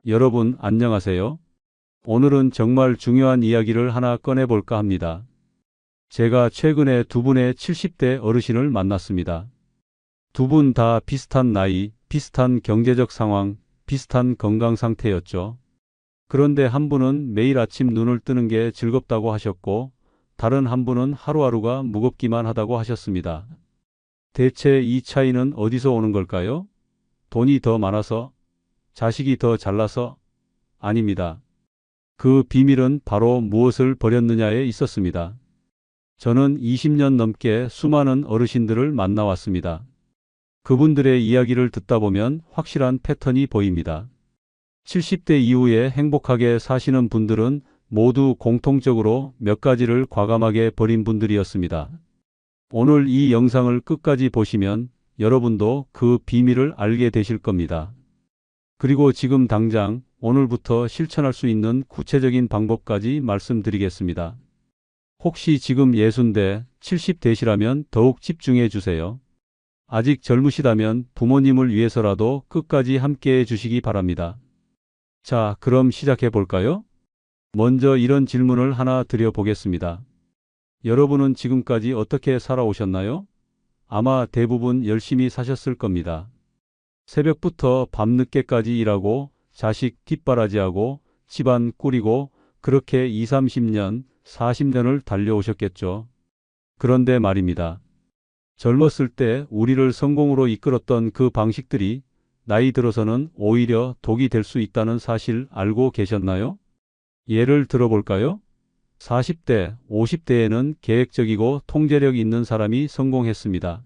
여러분 안녕하세요. 오늘은 정말 중요한 이야기를 하나 꺼내볼까 합니다. 제가 최근에 두 분의 70대 어르신을 만났습니다. 두 분 다 비슷한 나이, 비슷한 경제적 상황, 비슷한 건강 상태였죠. 그런데 한 분은 매일 아침 눈을 뜨는 게 즐겁다고 하셨고, 다른 한 분은 하루하루가 무겁기만 하다고 하셨습니다. 대체 이 차이는 어디서 오는 걸까요? 돈이 더 많아서? 자식이 더 잘나서? 아닙니다. 그 비밀은 바로 무엇을 버렸느냐에 있었습니다. 저는 20년 넘게 수많은 어르신들을 만나왔습니다. 그분들의 이야기를 듣다 보면 확실한 패턴이 보입니다. 70대 이후에 행복하게 사시는 분들은 모두 공통적으로 몇 가지를 과감하게 버린 분들이었습니다. 오늘 이 영상을 끝까지 보시면 여러분도 그 비밀을 알게 되실 겁니다. 그리고 지금 당장 오늘부터 실천할 수 있는 구체적인 방법까지 말씀드리겠습니다. 혹시 지금 60대, 70대시라면 더욱 집중해 주세요. 아직 젊으시다면 부모님을 위해서라도 끝까지 함께해 주시기 바랍니다. 자, 그럼 시작해 볼까요? 먼저 이런 질문을 하나 드려보겠습니다. 여러분은 지금까지 어떻게 살아오셨나요? 아마 대부분 열심히 사셨을 겁니다. 새벽부터 밤늦게까지 일하고 자식 뒷바라지하고 집안 꾸리고 그렇게 20, 30년, 40년을 달려오셨겠죠. 그런데 말입니다. 젊었을 때 우리를 성공으로 이끌었던 그 방식들이 나이 들어서는 오히려 독이 될 수 있다는 사실 알고 계셨나요? 예를 들어볼까요? 40대, 50대에는 계획적이고 통제력 있는 사람이 성공했습니다.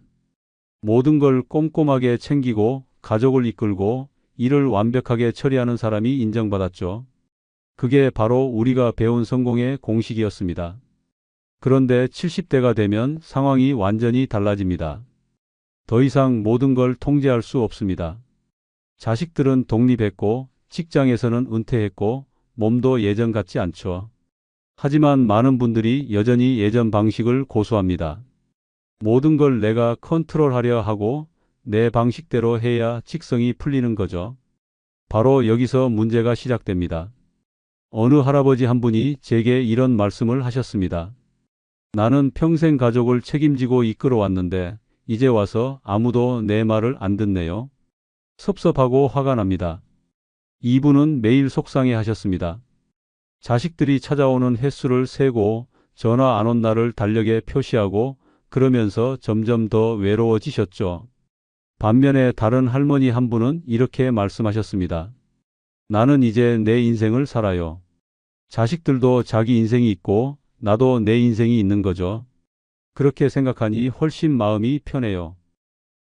모든 걸 꼼꼼하게 챙기고 가족을 이끌고 일을 완벽하게 처리하는 사람이 인정받았죠. 그게 바로 우리가 배운 성공의 공식이었습니다. 그런데 70대가 되면 상황이 완전히 달라집니다. 더 이상 모든 걸 통제할 수 없습니다. 자식들은 독립했고 직장에서는 은퇴했고 몸도 예전 같지 않죠. 하지만 많은 분들이 여전히 예전 방식을 고수합니다. 모든 걸 내가 컨트롤하려 하고 내 방식대로 해야 직성이 풀리는 거죠. 바로 여기서 문제가 시작됩니다. 어느 할아버지 한 분이 제게 이런 말씀을 하셨습니다. 나는 평생 가족을 책임지고 이끌어왔는데 이제 와서 아무도 내 말을 안 듣네요. 섭섭하고 화가 납니다. 이분은 매일 속상해 하셨습니다. 자식들이 찾아오는 횟수를 세고 전화 안 온 날을 달력에 표시하고 그러면서 점점 더 외로워지셨죠. 반면에 다른 할머니 한 분은 이렇게 말씀하셨습니다. 나는 이제 내 인생을 살아요. 자식들도 자기 인생이 있고 나도 내 인생이 있는 거죠. 그렇게 생각하니 훨씬 마음이 편해요.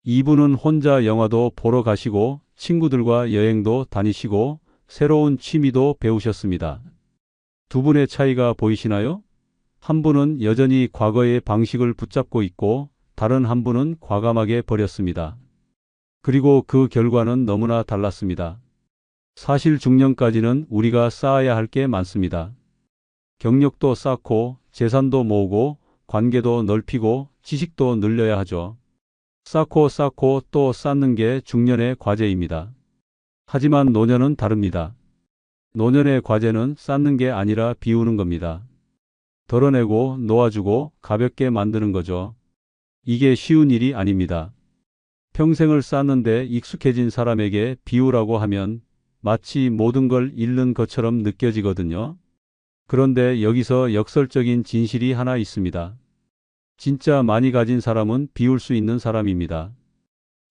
이분은 혼자 영화도 보러 가시고 친구들과 여행도 다니시고 새로운 취미도 배우셨습니다. 두 분의 차이가 보이시나요? 한 분은 여전히 과거의 방식을 붙잡고 있고 다른 한 분은 과감하게 버렸습니다. 그리고 그 결과는 너무나 달랐습니다. 사실 중년까지는 우리가 쌓아야 할 게 많습니다. 경력도 쌓고 재산도 모으고 관계도 넓히고 지식도 늘려야 하죠. 쌓고 또 쌓는 게 중년의 과제입니다. 하지만 노년은 다릅니다. 노년의 과제는 쌓는 게 아니라 비우는 겁니다. 덜어내고 놓아주고 가볍게 만드는 거죠. 이게 쉬운 일이 아닙니다. 평생을 쌓는데 익숙해진 사람에게 비우라고 하면 마치 모든 걸 잃는 것처럼 느껴지거든요. 그런데 여기서 역설적인 진실이 하나 있습니다. 진짜 많이 가진 사람은 비울 수 있는 사람입니다.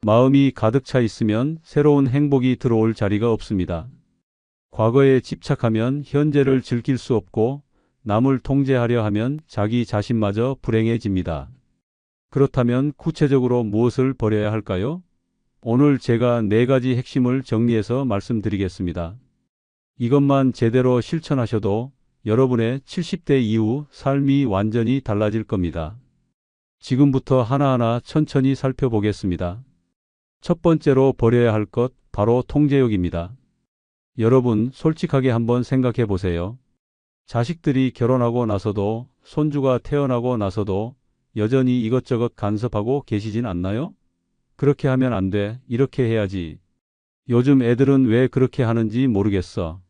마음이 가득 차 있으면 새로운 행복이 들어올 자리가 없습니다. 과거에 집착하면 현재를 즐길 수 없고 남을 통제하려 하면 자기 자신마저 불행해집니다. 그렇다면 구체적으로 무엇을 버려야 할까요? 오늘 제가 4가지 핵심을 정리해서 말씀드리겠습니다. 이것만 제대로 실천하셔도 여러분의 70대 이후 삶이 완전히 달라질 겁니다. 지금부터 하나하나 천천히 살펴보겠습니다. 첫 번째로 버려야 할 것, 바로 통제욕입니다. 여러분, 솔직하게 한번 생각해 보세요. 자식들이 결혼하고 나서도, 손주가 태어나고 나서도 여전히 이것저것 간섭하고 계시진 않나요? 그렇게 하면 안 돼, 이렇게 해야지. 요즘 애들은 왜 그렇게 하는지 모르겠어.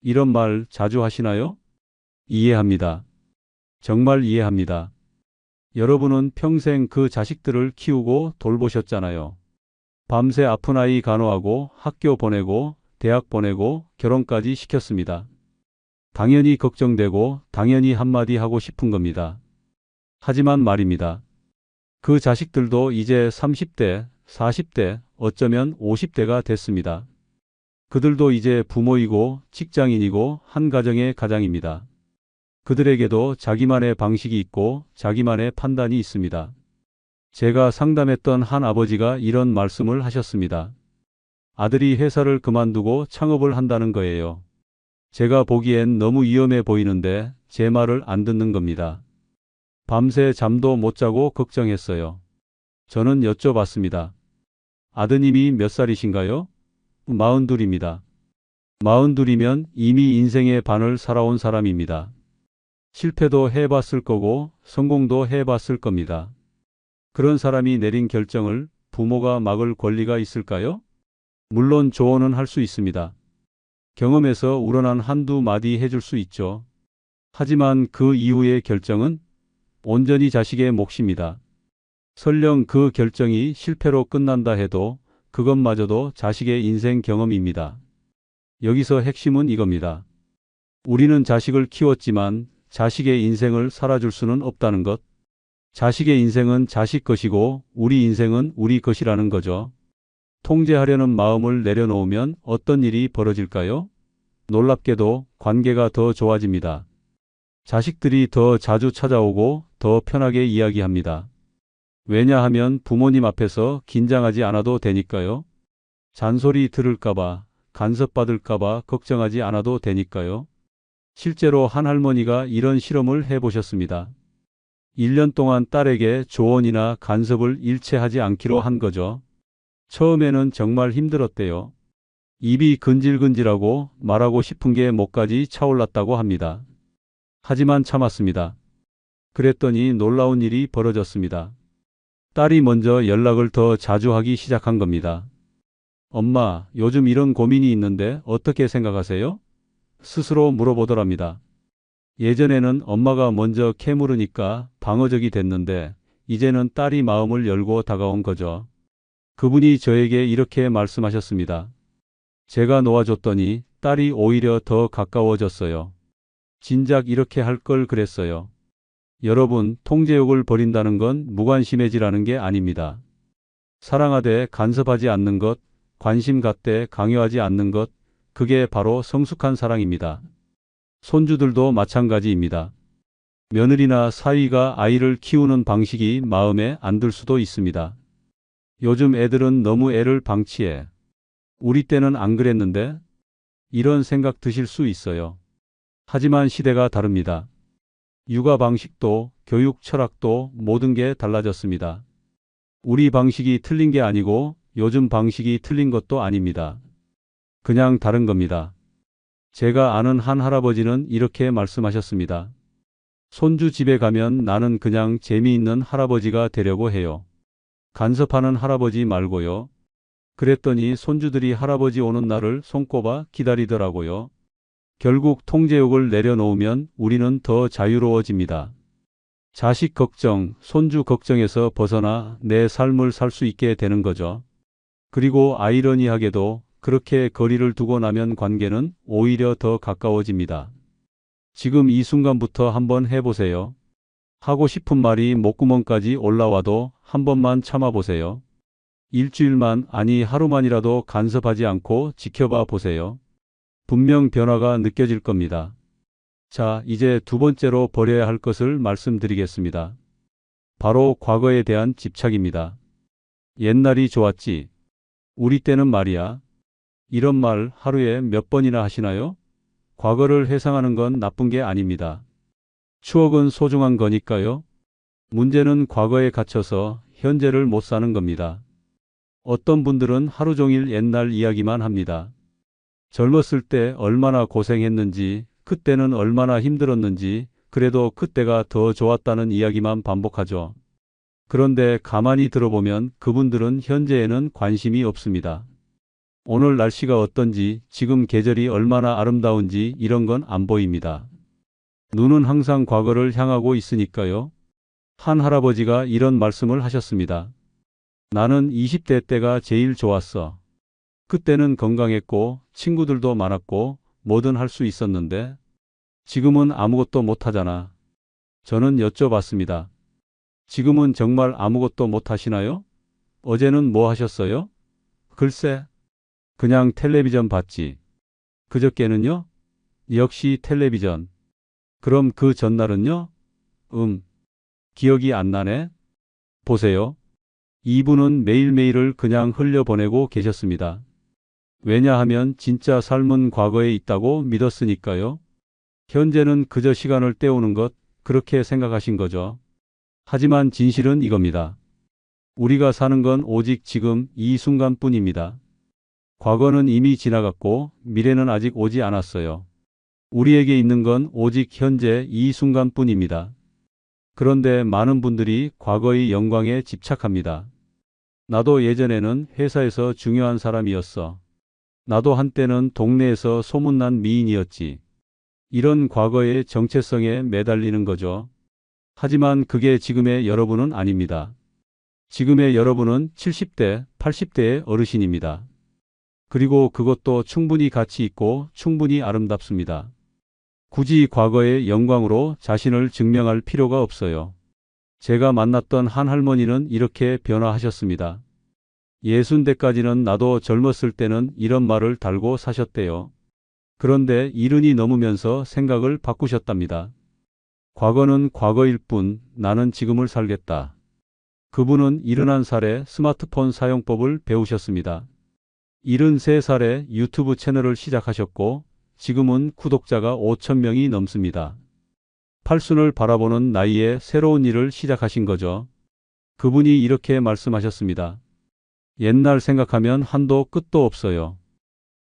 이런 말 자주 하시나요? 이해합니다. 정말 이해합니다. 여러분은 평생 그 자식들을 키우고 돌보셨잖아요. 밤새 아픈 아이 간호하고 학교 보내고 대학 보내고 결혼까지 시켰습니다. 당연히 걱정되고 당연히 한마디 하고 싶은 겁니다. 하지만 말입니다. 그 자식들도 이제 30대, 40대, 어쩌면 50대가 됐습니다. 그들도 이제 부모이고 직장인이고 한 가정의 가장입니다. 그들에게도 자기만의 방식이 있고 자기만의 판단이 있습니다. 제가 상담했던 한 아버지가 이런 말씀을 하셨습니다. 아들이 회사를 그만두고 창업을 한다는 거예요. 제가 보기엔 너무 위험해 보이는데 제 말을 안 듣는 겁니다. 밤새 잠도 못 자고 걱정했어요. 저는 여쭤봤습니다. 아드님이 몇 살이신가요? 42입니다. 42이면 이미 인생의 반을 살아온 사람입니다. 실패도 해봤을 거고 성공도 해봤을 겁니다. 그런 사람이 내린 결정을 부모가 막을 권리가 있을까요? 물론 조언은 할 수 있습니다. 경험에서 우러난 한두 마디 해줄 수 있죠. 하지만 그 이후의 결정은 온전히 자식의 몫입니다. 설령 그 결정이 실패로 끝난다 해도 그것마저도 자식의 인생 경험입니다. 여기서 핵심은 이겁니다. 우리는 자식을 키웠지만 자식의 인생을 살아줄 수는 없다는 것. 자식의 인생은 자식 것이고 우리 인생은 우리 것이라는 거죠. 통제하려는 마음을 내려놓으면 어떤 일이 벌어질까요? 놀랍게도 관계가 더 좋아집니다. 자식들이 더 자주 찾아오고 더 편하게 이야기합니다. 왜냐하면 부모님 앞에서 긴장하지 않아도 되니까요. 잔소리 들을까봐, 간섭받을까봐 걱정하지 않아도 되니까요. 실제로 한 할머니가 이런 실험을 해보셨습니다. 1년 동안 딸에게 조언이나 간섭을 일체 하지 않기로 한 거죠. 처음에는 정말 힘들었대요. 입이 근질근질하고 말하고 싶은 게 목까지 차올랐다고 합니다. 하지만 참았습니다. 그랬더니 놀라운 일이 벌어졌습니다. 딸이 먼저 연락을 더 자주 하기 시작한 겁니다. 엄마, 요즘 이런 고민이 있는데 어떻게 생각하세요? 스스로 물어보더랍니다. 예전에는 엄마가 먼저 캐물으니까 방어적이 됐는데 이제는 딸이 마음을 열고 다가온 거죠. 그분이 저에게 이렇게 말씀하셨습니다. 제가 놓아줬더니 딸이 오히려 더 가까워졌어요. 진작 이렇게 할 걸 그랬어요. 여러분, 통제욕을 버린다는 건 무관심해지라는 게 아닙니다. 사랑하되 간섭하지 않는 것, 관심 갖되 강요하지 않는 것, 그게 바로 성숙한 사랑입니다. 손주들도 마찬가지입니다. 며느리나 사위가 아이를 키우는 방식이 마음에 안 들 수도 있습니다. 요즘 애들은 너무 애를 방치해. 우리 때는 안 그랬는데? 이런 생각 드실 수 있어요. 하지만 시대가 다릅니다. 육아 방식도 교육 철학도 모든 게 달라졌습니다. 우리 방식이 틀린 게 아니고 요즘 방식이 틀린 것도 아닙니다. 그냥 다른 겁니다. 제가 아는 한 할아버지는 이렇게 말씀하셨습니다. 손주 집에 가면 나는 그냥 재미있는 할아버지가 되려고 해요. 간섭하는 할아버지 말고요. 그랬더니 손주들이 할아버지 오는 날을 손꼽아 기다리더라고요. 결국 통제욕을 내려놓으면 우리는 더 자유로워집니다. 자식 걱정, 손주 걱정에서 벗어나 내 삶을 살 수 있게 되는 거죠. 그리고 아이러니하게도 그렇게 거리를 두고 나면 관계는 오히려 더 가까워집니다. 지금 이 순간부터 한번 해보세요. 하고 싶은 말이 목구멍까지 올라와도 한 번만 참아보세요. 일주일만, 아니 하루만이라도 간섭하지 않고 지켜봐 보세요. 분명 변화가 느껴질 겁니다. 자, 이제 두 번째로 버려야 할 것을 말씀드리겠습니다. 바로 과거에 대한 집착입니다. 옛날이 좋았지. 우리 때는 말이야. 이런 말 하루에 몇 번이나 하시나요? 과거를 회상하는 건 나쁜 게 아닙니다. 추억은 소중한 거니까요. 문제는 과거에 갇혀서 현재를 못 사는 겁니다. 어떤 분들은 하루 종일 옛날 이야기만 합니다. 젊었을 때 얼마나 고생했는지, 그때는 얼마나 힘들었는지, 그래도 그때가 더 좋았다는 이야기만 반복하죠. 그런데 가만히 들어보면 그분들은 현재에는 관심이 없습니다. 오늘 날씨가 어떤지, 지금 계절이 얼마나 아름다운지 이런 건 안 보입니다. 눈은 항상 과거를 향하고 있으니까요. 한 할아버지가 이런 말씀을 하셨습니다. 나는 20대 때가 제일 좋았어. 그때는 건강했고 친구들도 많았고 뭐든 할 수 있었는데 지금은 아무것도 못하잖아. 저는 여쭤봤습니다. 지금은 정말 아무것도 못 하시나요? 어제는 뭐 하셨어요? 글쎄, 그냥 텔레비전 봤지. 그저께는요? 역시 텔레비전. 그럼 그 전날은요? 기억이 안 나네. 보세요. 이분은 매일매일을 그냥 흘려보내고 계셨습니다. 왜냐하면 진짜 삶은 과거에 있다고 믿었으니까요. 현재는 그저 시간을 때우는 것, 그렇게 생각하신 거죠. 하지만 진실은 이겁니다. 우리가 사는 건 오직 지금 이 순간뿐입니다. 과거는 이미 지나갔고 미래는 아직 오지 않았어요. 우리에게 있는 건 오직 현재 이 순간뿐입니다. 그런데 많은 분들이 과거의 영광에 집착합니다. 나도 예전에는 회사에서 중요한 사람이었어. 나도 한때는 동네에서 소문난 미인이었지. 이런 과거의 정체성에 매달리는 거죠. 하지만 그게 지금의 여러분은 아닙니다. 지금의 여러분은 70대, 80대의 어르신입니다. 그리고 그것도 충분히 가치 있고 충분히 아름답습니다. 굳이 과거의 영광으로 자신을 증명할 필요가 없어요. 제가 만났던 한 할머니는 이렇게 변화하셨습니다. 60대까지는 나도 젊었을 때는 이런 말을 달고 사셨대요. 그런데 이른이 넘으면서 생각을 바꾸셨답니다. 과거는 과거일 뿐 나는 지금을 살겠다. 그분은 71살에 스마트폰 사용법을 배우셨습니다. 73살에 유튜브 채널을 시작하셨고 지금은 구독자가 5,000명이 넘습니다. 팔순을 바라보는 나이에 새로운 일을 시작하신 거죠. 그분이 이렇게 말씀하셨습니다. 옛날 생각하면 한도 끝도 없어요.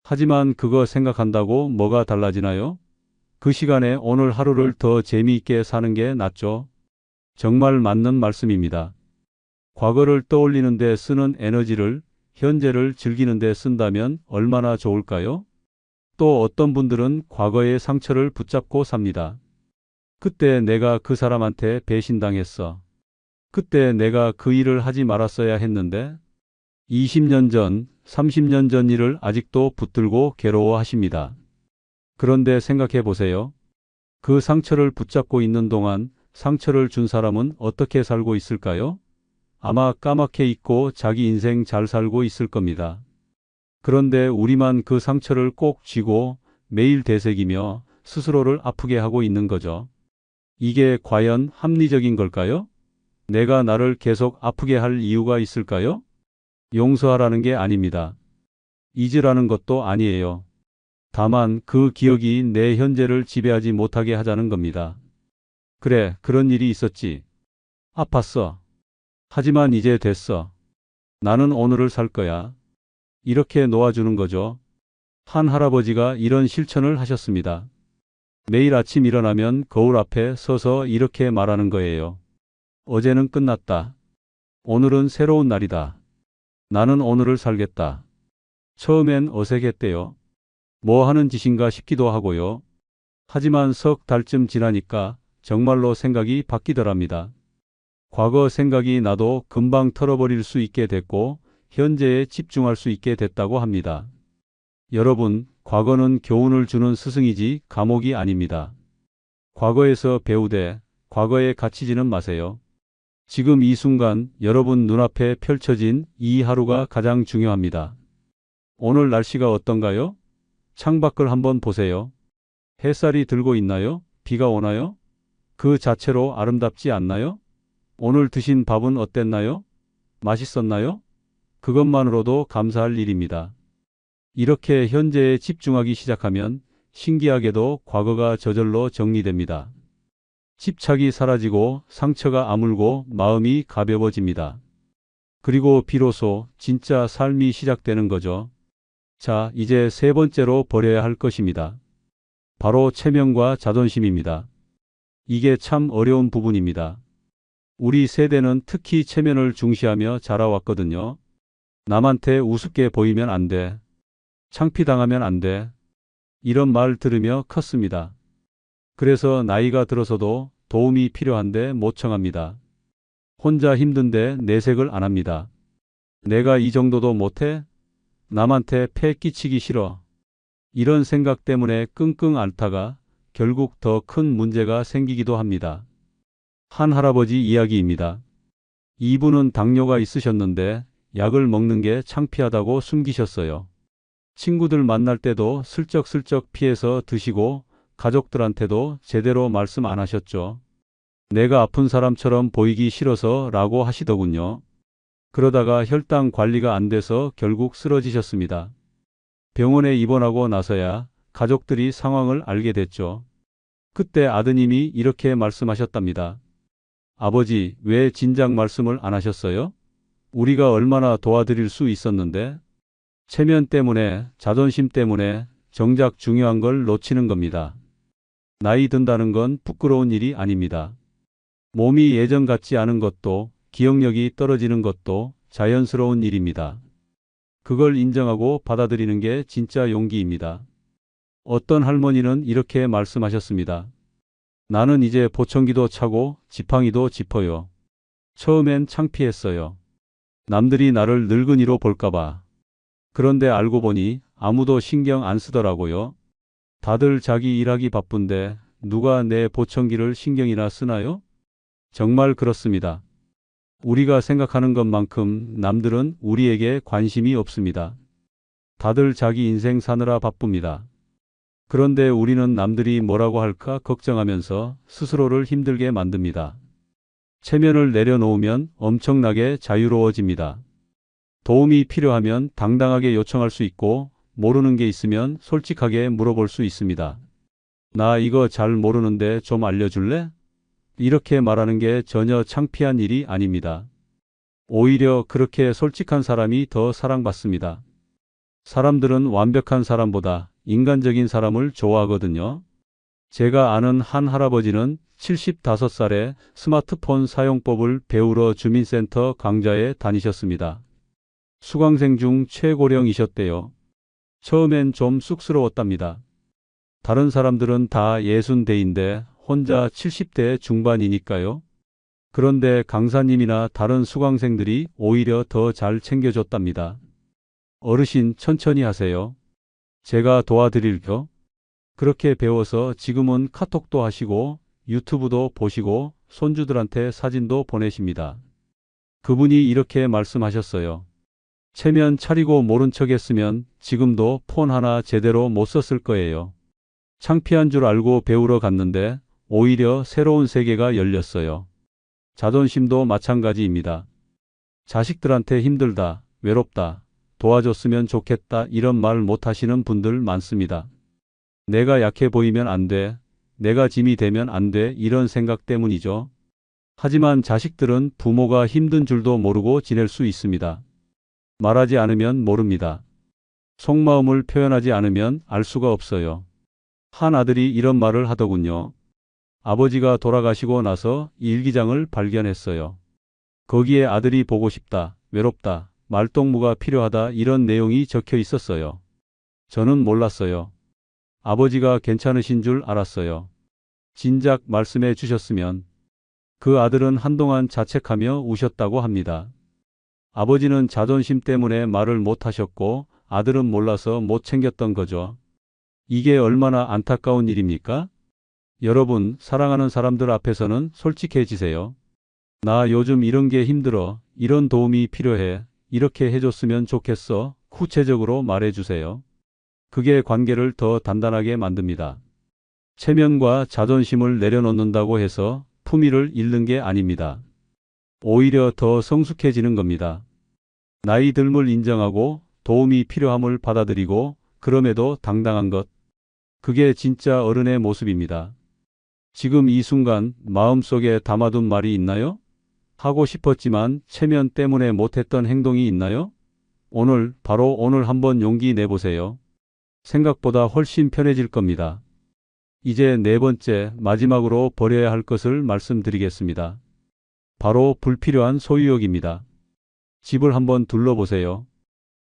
하지만 그거 생각한다고 뭐가 달라지나요? 그 시간에 오늘 하루를 더 재미있게 사는 게 낫죠. 정말 맞는 말씀입니다. 과거를 떠올리는 데 쓰는 에너지를 현재를 즐기는 데 쓴다면 얼마나 좋을까요? 또 어떤 분들은 과거의 상처를 붙잡고 삽니다. 그때 내가 그 사람한테 배신당했어. 그때 내가 그 일을 하지 말았어야 했는데 20년 전, 30년 전 일을 아직도 붙들고 괴로워하십니다. 그런데 생각해 보세요. 그 상처를 붙잡고 있는 동안 상처를 준 사람은 어떻게 살고 있을까요? 아마 까맣게 잊고 자기 인생 잘 살고 있을 겁니다. 그런데 우리만 그 상처를 꼭 쥐고 매일 되새기며 스스로를 아프게 하고 있는 거죠. 이게 과연 합리적인 걸까요? 내가 나를 계속 아프게 할 이유가 있을까요? 용서하라는 게 아닙니다. 잊으라는 것도 아니에요. 다만 그 기억이 내 현재를 지배하지 못하게 하자는 겁니다. 그래, 그런 일이 있었지. 아팠어. 하지만 이제 됐어. 나는 오늘을 살 거야. 이렇게 놓아주는 거죠. 한 할아버지가 이런 실천을 하셨습니다. 매일 아침 일어나면 거울 앞에 서서 이렇게 말하는 거예요. 어제는 끝났다. 오늘은 새로운 날이다. 나는 오늘을 살겠다. 처음엔 어색했대요. 뭐 하는 짓인가 싶기도 하고요. 하지만 석 달쯤 지나니까 정말로 생각이 바뀌더랍니다. 과거 생각이 나도 금방 털어버릴 수 있게 됐고 현재에 집중할 수 있게 됐다고 합니다. 여러분, 과거는 교훈을 주는 스승이지 감옥이 아닙니다. 과거에서 배우되 과거에 갇히지는 마세요. 지금 이 순간 여러분 눈앞에 펼쳐진 이 하루가 가장 중요합니다. 오늘 날씨가 어떤가요? 창밖을 한번 보세요. 햇살이 들고 있나요? 비가 오나요? 그 자체로 아름답지 않나요? 오늘 드신 밥은 어땠나요? 맛있었나요? 그것만으로도 감사할 일입니다. 이렇게 현재에 집중하기 시작하면 신기하게도 과거가 저절로 정리됩니다. 집착이 사라지고 상처가 아물고 마음이 가벼워집니다. 그리고 비로소 진짜 삶이 시작되는 거죠. 자, 이제 세 번째로 버려야 할 것입니다. 바로 체면과 자존심입니다. 이게 참 어려운 부분입니다. 우리 세대는 특히 체면을 중시하며 자라왔거든요. 남한테 우습게 보이면 안 돼. 창피당하면 안 돼. 이런 말 들으며 컸습니다. 그래서 나이가 들어서도 도움이 필요한데 못 청합니다. 혼자 힘든데 내색을 안 합니다. 내가 이 정도도 못해? 남한테 폐 끼치기 싫어. 이런 생각 때문에 끙끙 앓다가 결국 더 큰 문제가 생기기도 합니다. 한 할아버지 이야기입니다. 이분은 당뇨가 있으셨는데 약을 먹는 게 창피하다고 숨기셨어요. 친구들 만날 때도 슬쩍슬쩍 피해서 드시고 가족들한테도 제대로 말씀 안 하셨죠. 내가 아픈 사람처럼 보이기 싫어서 라고 하시더군요. 그러다가 혈당 관리가 안 돼서 결국 쓰러지셨습니다. 병원에 입원하고 나서야 가족들이 상황을 알게 됐죠. 그때 아드님이 이렇게 말씀하셨답니다. 아버지, 왜 진작 말씀을 안 하셨어요? 우리가 얼마나 도와드릴 수 있었는데. 체면 때문에, 자존심 때문에 정작 중요한 걸 놓치는 겁니다. 나이 든다는 건 부끄러운 일이 아닙니다. 몸이 예전 같지 않은 것도, 기억력이 떨어지는 것도 자연스러운 일입니다. 그걸 인정하고 받아들이는 게 진짜 용기입니다. 어떤 할머니는 이렇게 말씀하셨습니다. 나는 이제 보청기도 차고 지팡이도 짚어요. 처음엔 창피했어요. 남들이 나를 늙은이로 볼까봐. 그런데 알고 보니 아무도 신경 안 쓰더라고요. 다들 자기 일하기 바쁜데 누가 내 보청기를 신경이나 쓰나요? 정말 그렇습니다. 우리가 생각하는 것만큼 남들은 우리에게 관심이 없습니다. 다들 자기 인생 사느라 바쁩니다. 그런데 우리는 남들이 뭐라고 할까 걱정하면서 스스로를 힘들게 만듭니다. 체면을 내려놓으면 엄청나게 자유로워집니다. 도움이 필요하면 당당하게 요청할 수 있고 모르는 게 있으면 솔직하게 물어볼 수 있습니다. 나 이거 잘 모르는데 좀 알려줄래? 이렇게 말하는 게 전혀 창피한 일이 아닙니다. 오히려 그렇게 솔직한 사람이 더 사랑받습니다. 사람들은 완벽한 사람보다 인간적인 사람을 좋아하거든요. 제가 아는 한 할아버지는 75살에 스마트폰 사용법을 배우러 주민센터 강좌에 다니셨습니다. 수강생 중 최고령이셨대요. 처음엔 좀 쑥스러웠답니다. 다른 사람들은 다 60대인데 혼자 70대 중반이니까요. 그런데 강사님이나 다른 수강생들이 오히려 더 잘 챙겨줬답니다. 어르신 천천히 하세요. 제가 도와드릴게요. 그렇게 배워서 지금은 카톡도 하시고 유튜브도 보시고 손주들한테 사진도 보내십니다. 그분이 이렇게 말씀하셨어요. 체면 차리고 모른 척 했으면 지금도 폰 하나 제대로 못 썼을 거예요. 창피한 줄 알고 배우러 갔는데 오히려 새로운 세계가 열렸어요. 자존심도 마찬가지입니다. 자식들한테 힘들다, 외롭다, 도와줬으면 좋겠다 이런 말 못하시는 분들 많습니다. 내가 약해 보이면 안 돼, 내가 짐이 되면 안 돼 이런 생각 때문이죠. 하지만 자식들은 부모가 힘든 줄도 모르고 지낼 수 있습니다. 말하지 않으면 모릅니다. 속마음을 표현하지 않으면 알 수가 없어요. 한 아들이 이런 말을 하더군요. 아버지가 돌아가시고 나서 일기장을 발견했어요. 거기에 아들이 보고 싶다, 외롭다, 말동무가 필요하다 이런 내용이 적혀 있었어요. 저는 몰랐어요. 아버지가 괜찮으신 줄 알았어요. 진작 말씀해 주셨으면. 그 아들은 한동안 자책하며 우셨다고 합니다. 아버지는 자존심 때문에 말을 못 하셨고 아들은 몰라서 못 챙겼던 거죠. 이게 얼마나 안타까운 일입니까? 여러분, 사랑하는 사람들 앞에서는 솔직해지세요. 나 요즘 이런 게 힘들어. 이런 도움이 필요해. 이렇게 해줬으면 좋겠어. 구체적으로 말해주세요. 그게 관계를 더 단단하게 만듭니다. 체면과 자존심을 내려놓는다고 해서 품위를 잃는 게 아닙니다. 오히려 더 성숙해지는 겁니다. 나이 듦을 인정하고 도움이 필요함을 받아들이고 그럼에도 당당한 것. 그게 진짜 어른의 모습입니다. 지금 이 순간 마음속에 담아둔 말이 있나요? 하고 싶었지만 체면 때문에 못했던 행동이 있나요? 바로 오늘 한번 용기 내보세요. 생각보다 훨씬 편해질 겁니다. 이제 네 번째, 마지막으로 버려야 할 것을 말씀드리겠습니다. 바로 불필요한 소유욕입니다. 집을 한번 둘러보세요.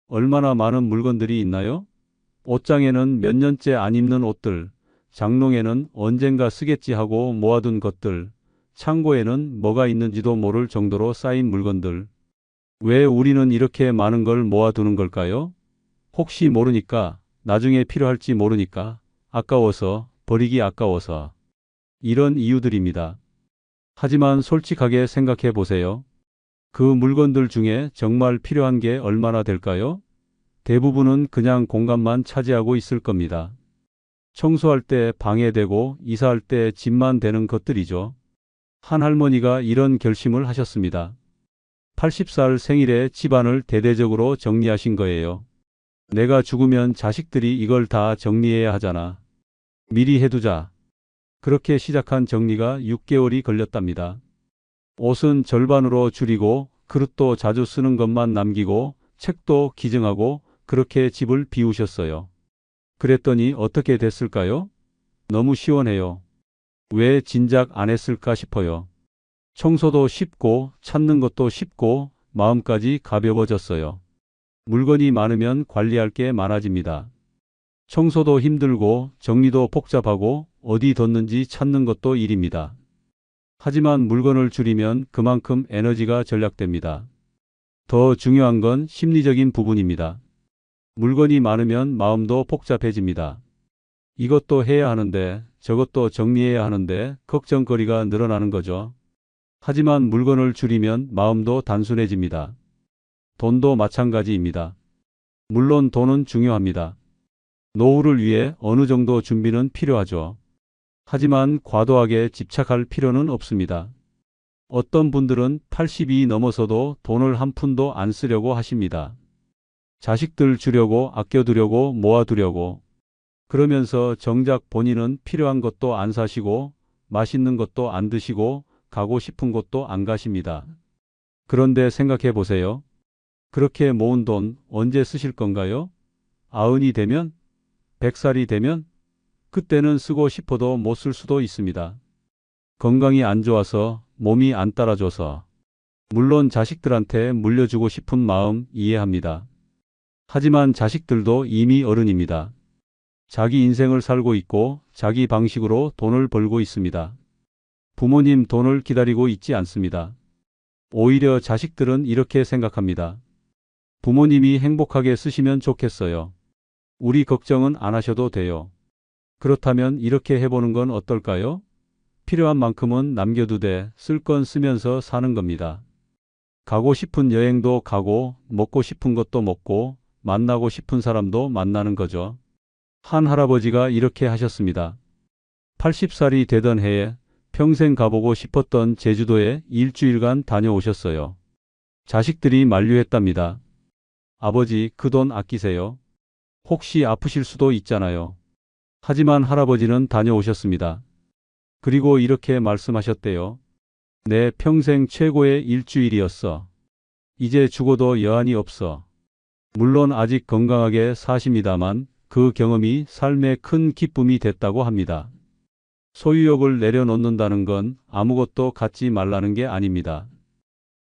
얼마나 많은 물건들이 있나요? 옷장에는 몇 년째 안 입는 옷들, 장롱에는 언젠가 쓰겠지 하고 모아둔 것들, 창고에는 뭐가 있는지도 모를 정도로 쌓인 물건들. 왜 우리는 이렇게 많은 걸 모아두는 걸까요? 혹시 모르니까, 나중에 필요할지 모르니까, 아까워서, 버리기 아까워서. 이런 이유들입니다. 하지만 솔직하게 생각해 보세요. 그 물건들 중에 정말 필요한 게 얼마나 될까요? 대부분은 그냥 공간만 차지하고 있을 겁니다. 청소할 때 방해되고 이사할 때 짐만 되는 것들이죠. 한 할머니가 이런 결심을 하셨습니다. 80살 생일에 집안을 대대적으로 정리하신 거예요. 내가 죽으면 자식들이 이걸 다 정리해야 하잖아. 미리 해두자. 그렇게 시작한 정리가 6개월이 걸렸답니다. 옷은 절반으로 줄이고 그릇도 자주 쓰는 것만 남기고 책도 기증하고 그렇게 집을 비우셨어요. 그랬더니 어떻게 됐을까요? 너무 시원해요. 왜 진작 안 했을까 싶어요. 청소도 쉽고 찾는 것도 쉽고 마음까지 가벼워졌어요. 물건이 많으면 관리할 게 많아집니다. 청소도 힘들고 정리도 복잡하고 어디 뒀는지 찾는 것도 일입니다. 하지만 물건을 줄이면 그만큼 에너지가 절약됩니다. 더 중요한 건 심리적인 부분입니다. 물건이 많으면 마음도 복잡해집니다. 이것도 해야 하는데 저것도 정리해야 하는데 걱정거리가 늘어나는 거죠. 하지만 물건을 줄이면 마음도 단순해집니다. 돈도 마찬가지입니다. 물론 돈은 중요합니다. 노후를 위해 어느 정도 준비는 필요하죠. 하지만 과도하게 집착할 필요는 없습니다. 어떤 분들은 80이 넘어서도 돈을 한 푼도 안 쓰려고 하십니다. 자식들 주려고 아껴두려고 모아두려고. 그러면서 정작 본인은 필요한 것도 안 사시고 맛있는 것도 안 드시고 가고 싶은 곳도 안 가십니다. 그런데 생각해 보세요. 그렇게 모은 돈 언제 쓰실 건가요? 90이 되면? 100살이 되면? 그때는 쓰고 싶어도 못 쓸 수도 있습니다. 건강이 안 좋아서, 몸이 안 따라줘서. 물론 자식들한테 물려주고 싶은 마음 이해합니다. 하지만 자식들도 이미 어른입니다. 자기 인생을 살고 있고 자기 방식으로 돈을 벌고 있습니다. 부모님 돈을 기다리고 있지 않습니다. 오히려 자식들은 이렇게 생각합니다. 부모님이 행복하게 쓰시면 좋겠어요. 우리 걱정은 안 하셔도 돼요. 그렇다면 이렇게 해보는 건 어떨까요? 필요한 만큼은 남겨두되 쓸 건 쓰면서 사는 겁니다. 가고 싶은 여행도 가고 먹고 싶은 것도 먹고 만나고 싶은 사람도 만나는 거죠. 한 할아버지가 이렇게 하셨습니다. 80살이 되던 해에 평생 가보고 싶었던 제주도에 일주일간 다녀오셨어요. 자식들이 만류했답니다. 아버지, 그 돈 아끼세요. 혹시 아프실 수도 있잖아요. 하지만 할아버지는 다녀오셨습니다. 그리고 이렇게 말씀하셨대요. 내 평생 최고의 일주일이었어. 이제 죽어도 여한이 없어. 물론 아직 건강하게 사십니다만 그 경험이 삶의 큰 기쁨이 됐다고 합니다. 소유욕을 내려놓는다는 건 아무것도 갖지 말라는 게 아닙니다.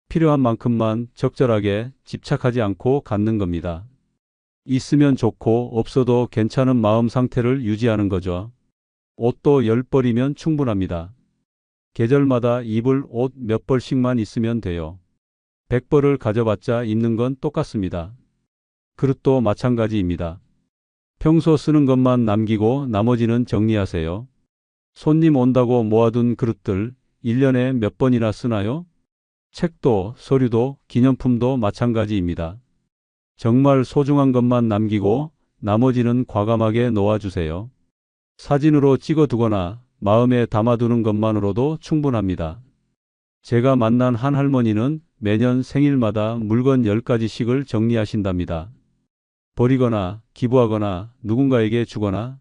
필요한 만큼만 적절하게 집착하지 않고 갖는 겁니다. 있으면 좋고 없어도 괜찮은 마음 상태를 유지하는 거죠. 옷도 10벌이면 충분합니다. 계절마다 입을 옷 몇 벌씩만 있으면 돼요. 100벌을 가져봤자 입는 건 똑같습니다. 그릇도 마찬가지입니다. 평소 쓰는 것만 남기고 나머지는 정리하세요. 손님 온다고 모아둔 그릇들 1년에 몇 번이나 쓰나요? 책도, 서류도, 기념품도 마찬가지입니다. 정말 소중한 것만 남기고 나머지는 과감하게 놓아주세요. 사진으로 찍어두거나 마음에 담아두는 것만으로도 충분합니다. 제가 만난 한 할머니는 매년 생일마다 물건 10가지씩을 정리하신답니다. 버리거나 기부하거나 누군가에게 주거나.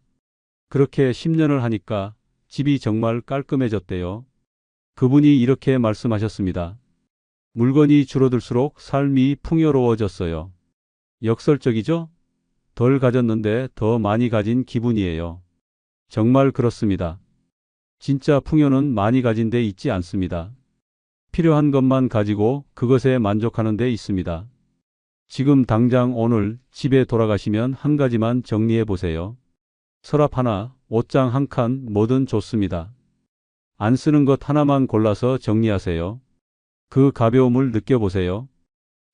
그렇게 10년을 하니까 집이 정말 깔끔해졌대요. 그분이 이렇게 말씀하셨습니다. 물건이 줄어들수록 삶이 풍요로워졌어요. 역설적이죠? 덜 가졌는데 더 많이 가진 기분이에요. 정말 그렇습니다. 진짜 풍요는 많이 가진 데 있지 않습니다. 필요한 것만 가지고 그것에 만족하는 데 있습니다. 지금 당장 오늘 집에 돌아가시면 한 가지만 정리해 보세요. 서랍 하나, 옷장 한 칸, 뭐든 좋습니다. 안 쓰는 것 하나만 골라서 정리하세요. 그 가벼움을 느껴보세요.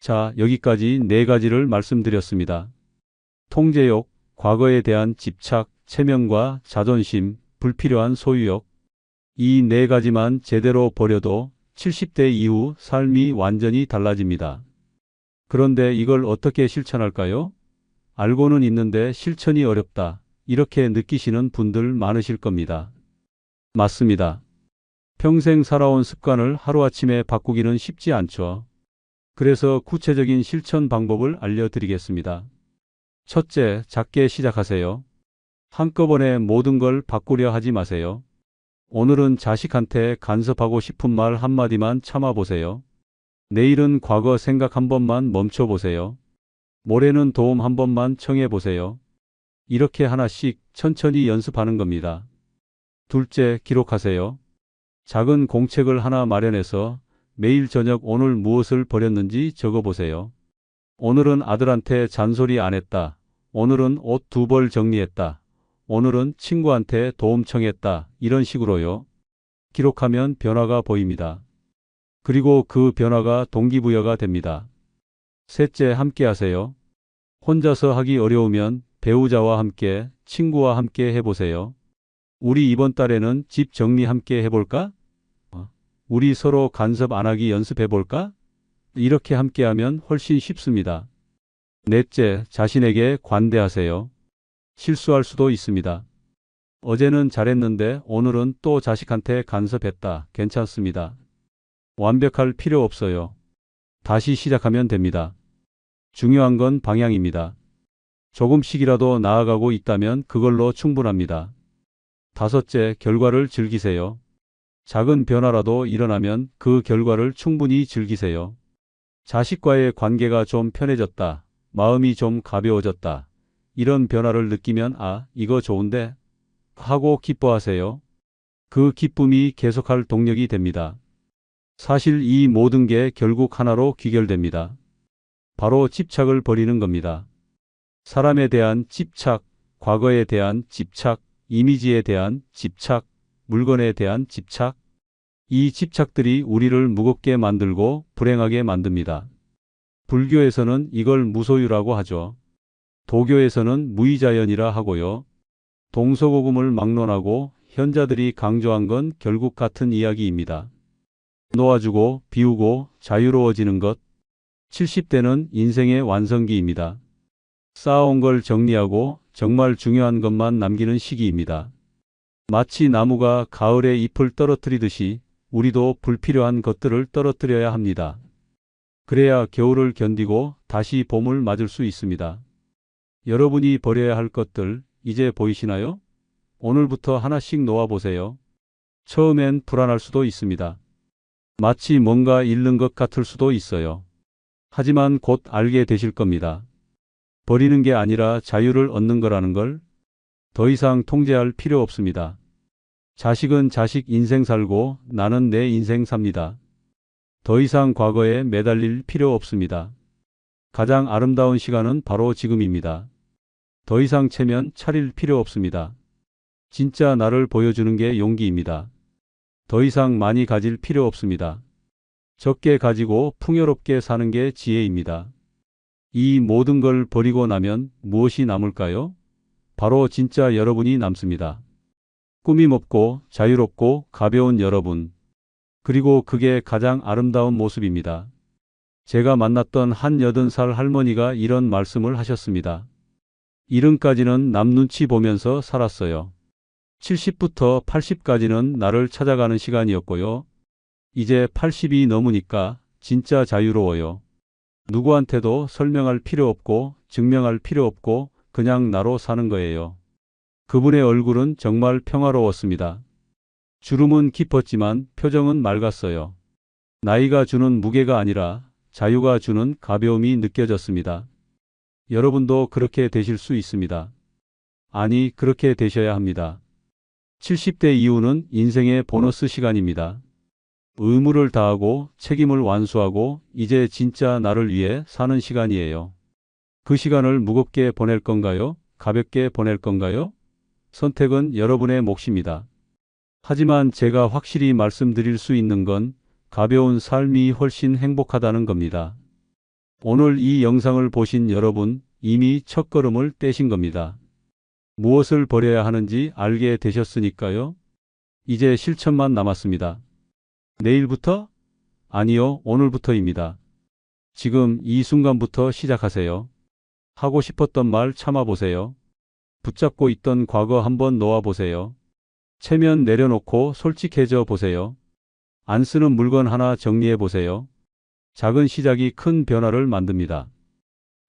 자, 여기까지 4가지를 말씀드렸습니다. 통제욕, 과거에 대한 집착, 체면과 자존심, 불필요한 소유욕. 이 4가지만 제대로 버려도 70대 이후 삶이 완전히 달라집니다. 그런데 이걸 어떻게 실천할까요? 알고는 있는데 실천이 어렵다. 이렇게 느끼시는 분들 많으실 겁니다. 맞습니다. 평생 살아온 습관을 하루아침에 바꾸기는 쉽지 않죠. 그래서 구체적인 실천 방법을 알려드리겠습니다. 첫째, 작게 시작하세요. 한꺼번에 모든 걸 바꾸려 하지 마세요. 오늘은 자식한테 간섭하고 싶은 말 한마디만 참아보세요. 내일은 과거 생각 한 번만 멈춰보세요. 모레는 도움 한 번만 청해보세요. 이렇게 하나씩 천천히 연습하는 겁니다. 둘째, 기록하세요. 작은 공책을 하나 마련해서 매일 저녁 오늘 무엇을 버렸는지 적어보세요. 오늘은 아들한테 잔소리 안 했다. 오늘은 옷 2벌 정리했다. 오늘은 친구한테 도움 청했다. 이런 식으로요. 기록하면 변화가 보입니다. 그리고 그 변화가 동기부여가 됩니다. 셋째, 함께 하세요. 혼자서 하기 어려우면 배우자와 함께, 친구와 함께 해보세요. 우리 이번 달에는 집 정리 함께 해볼까? 우리 서로 간섭 안 하기 연습해볼까? 이렇게 함께하면 훨씬 쉽습니다. 넷째, 자신에게 관대하세요. 실수할 수도 있습니다. 어제는 잘했는데 오늘은 또 자식한테 간섭했다. 괜찮습니다. 완벽할 필요 없어요. 다시 시작하면 됩니다. 중요한 건 방향입니다. 조금씩이라도 나아가고 있다면 그걸로 충분합니다. 다섯째, 결과를 즐기세요. 작은 변화라도 일어나면 그 결과를 충분히 즐기세요. 자식과의 관계가 좀 편해졌다. 마음이 좀 가벼워졌다. 이런 변화를 느끼면 이거 좋은데? 하고 기뻐하세요. 그 기쁨이 계속할 동력이 됩니다. 사실 이 모든 게 결국 하나로 귀결됩니다. 바로 집착을 버리는 겁니다. 사람에 대한 집착, 과거에 대한 집착, 이미지에 대한 집착, 물건에 대한 집착. 이 집착들이 우리를 무겁게 만들고 불행하게 만듭니다. 불교에서는 이걸 무소유라고 하죠. 도교에서는 무의자연이라 하고요. 동서고금을 막론하고 현자들이 강조한 건 결국 같은 이야기입니다. 놓아주고 비우고 자유로워지는 것. 70대는 인생의 완성기입니다. 쌓아온 걸 정리하고 정말 중요한 것만 남기는 시기입니다. 마치 나무가 가을에 잎을 떨어뜨리듯이 우리도 불필요한 것들을 떨어뜨려야 합니다. 그래야 겨울을 견디고 다시 봄을 맞을 수 있습니다. 여러분이 버려야 할 것들 이제 보이시나요? 오늘부터 하나씩 놓아보세요. 처음엔 불안할 수도 있습니다. 마치 뭔가 잃는 것 같을 수도 있어요. 하지만 곧 알게 되실 겁니다. 버리는 게 아니라 자유를 얻는 거라는 걸. 더 이상 통제할 필요 없습니다. 자식은 자식 인생 살고 나는 내 인생 삽니다. 더 이상 과거에 매달릴 필요 없습니다. 가장 아름다운 시간은 바로 지금입니다. 더 이상 체면 차릴 필요 없습니다. 진짜 나를 보여주는 게 용기입니다. 더 이상 많이 가질 필요 없습니다. 적게 가지고 풍요롭게 사는 게 지혜입니다. 이 모든 걸 버리고 나면 무엇이 남을까요? 바로 진짜 여러분이 남습니다. 꾸밈 없고 자유롭고 가벼운 여러분. 그리고 그게 가장 아름다운 모습입니다. 제가 만났던 한 80살 할머니가 이런 말씀을 하셨습니다. 70까지는 남 눈치 보면서 살았어요. 70부터 80까지는 나를 찾아가는 시간이었고요. 이제 80이 넘으니까 진짜 자유로워요. 누구한테도 설명할 필요 없고 증명할 필요 없고 그냥 나로 사는 거예요. 그분의 얼굴은 정말 평화로웠습니다. 주름은 깊었지만 표정은 맑았어요. 나이가 주는 무게가 아니라 자유가 주는 가벼움이 느껴졌습니다. 여러분도 그렇게 되실 수 있습니다. 아니, 그렇게 되셔야 합니다. 70대 이후는 인생의 보너스 시간입니다. 의무를 다하고 책임을 완수하고 이제 진짜 나를 위해 사는 시간이에요. 그 시간을 무겁게 보낼 건가요? 가볍게 보낼 건가요? 선택은 여러분의 몫입니다. 하지만 제가 확실히 말씀드릴 수 있는 건 가벼운 삶이 훨씬 행복하다는 겁니다. 오늘 이 영상을 보신 여러분, 이미 첫걸음을 떼신 겁니다. 무엇을 버려야 하는지 알게 되셨으니까요. 이제 실천만 남았습니다. 내일부터? 아니요, 오늘부터입니다. 지금 이 순간부터 시작하세요. 하고 싶었던 말 참아보세요. 붙잡고 있던 과거 한번 놓아보세요. 체면 내려놓고 솔직해져 보세요. 안 쓰는 물건 하나 정리해 보세요. 작은 시작이 큰 변화를 만듭니다.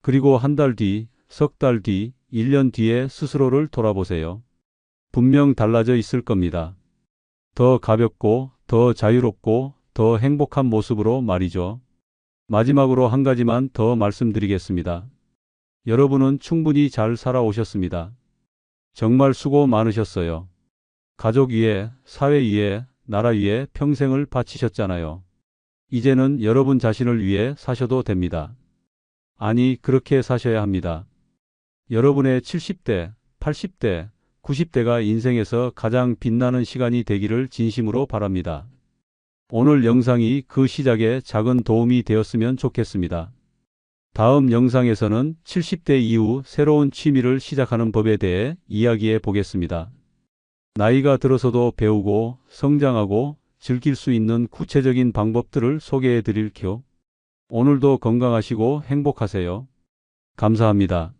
그리고 한 달 뒤, 석 달 뒤, 1년 뒤에 스스로를 돌아보세요. 분명 달라져 있을 겁니다. 더 가볍고, 더 자유롭고, 더 행복한 모습으로 말이죠. 마지막으로 한 가지만 더 말씀드리겠습니다. 여러분은 충분히 잘 살아오셨습니다. 정말 수고 많으셨어요. 가족 위에, 사회 위에, 나라 위에 평생을 바치셨잖아요. 이제는 여러분 자신을 위해 사셔도 됩니다. 아니, 그렇게 사셔야 합니다. 여러분의 70대, 80대, 90대가 인생에서 가장 빛나는 시간이 되기를 진심으로 바랍니다. 오늘 영상이 그 시작에 작은 도움이 되었으면 좋겠습니다. 다음 영상에서는 70대 이후 새로운 취미를 시작하는 법에 대해 이야기해 보겠습니다. 나이가 들어서도 배우고 성장하고 즐길 수 있는 구체적인 방법들을 소개해 드릴게요. 오늘도 건강하시고 행복하세요. 감사합니다.